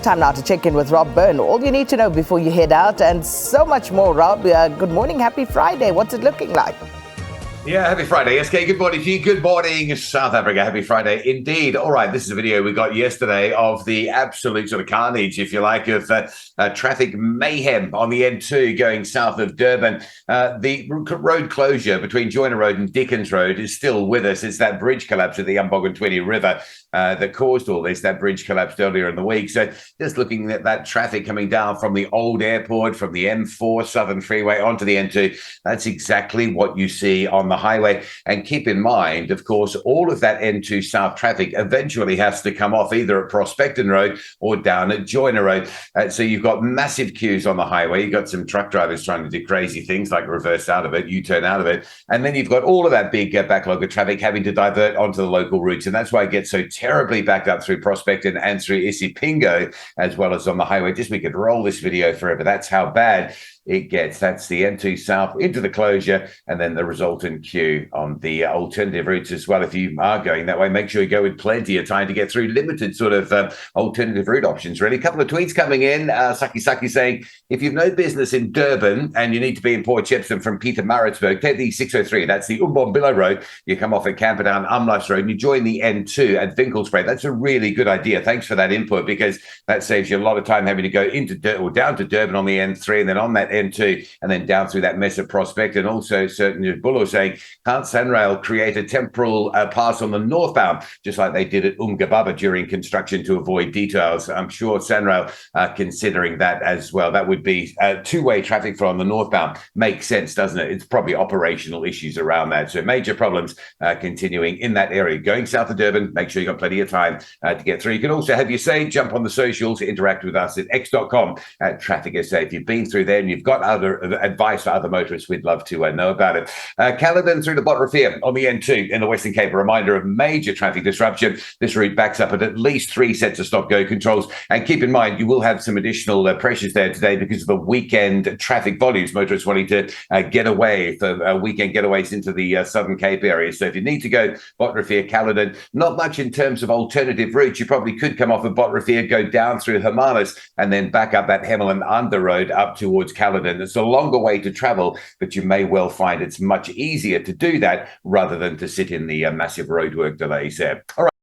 Time now to check in with Rob Byrne. All you need to know before you head out and so much more. Rob, good morning. Happy Friday. What's it looking like? Yeah, happy Friday. SK, good morning to you. Good morning, South Africa. Happy Friday indeed. All right, this is a video we got yesterday of the absolute sort of carnage, if you like, of traffic mayhem on the N2 going south of Durban. The road closure between Joyner Road and Dickens Road is still with us. It's that bridge collapse at the Umbogantwini River that caused all this. That bridge collapsed earlier in the week. So just looking at that traffic coming down from the old airport, from the M4 Southern Freeway onto the N2, that's exactly what you see on the highway. And keep in mind, of course, all of that N2 South traffic eventually has to come off either at Prospecton Road or down at Joyner Road. So you've got massive queues on the highway. You've got some truck drivers trying to do crazy things like reverse out of it, U-turn out of it. And then you've got all of that big backlog of traffic having to divert onto the local routes. And that's why it gets so terribly backed up through Prospecton and through Isipingo, as well as on the highway. Just we could roll this video forever. That's how bad it gets. That's the N2 South into the closure and then the resultant queue on the alternative routes as well. If you are going that way, make sure you go with plenty of time to get through limited sort of alternative route options, really. A couple of tweets coming in. Saki saying, if you've no business in Durban and you need to be in Port Shepstone from Peter Maritzburg, take the 603. That's the Umbombilo Road. You come off at Camperdown, Umlifes Road, and you join the N2 at Winkelspruit. That's a really good idea. Thanks for that input, because that saves you a lot of time having to go into or down to Durban on the N3 and then on that N2 and then down through that mess of Prospect. And also certainly Bullo saying, can't Sanrail create a temporal pass on the northbound, just like they did at Umgababa during construction to avoid details? I'm sure Sanrail are considering that as well. That would be two-way traffic flow on the northbound. Makes sense, doesn't it? It's probably operational issues around that. So major problems continuing in that area. Going south of Durban, make sure you've got plenty of time to get through. You can also have your say, jump on the socials, interact with us at x.com at Traffic SA. If you've been through there and you've got other advice for other motorists, we'd love to know about it. Caledon through to Botrefia on the N2 in the Western Cape, a reminder of major traffic disruption. This route backs up at least 3 sets of stop-go controls. And keep in mind, you will have some additional pressures there today because of the weekend traffic volumes. Motorists wanting to get away for weekend getaways into the Southern Cape area. So if you need to go Botrefia, Caledon, not much in terms of alternative routes. You probably could come off of Botrefia, go down through Hermanus, and then back up that Hemel Under Road up towards Caledon. It's a longer way to travel, but you may well find it's much easier to do that rather than to sit in the massive roadwork delays there. All right.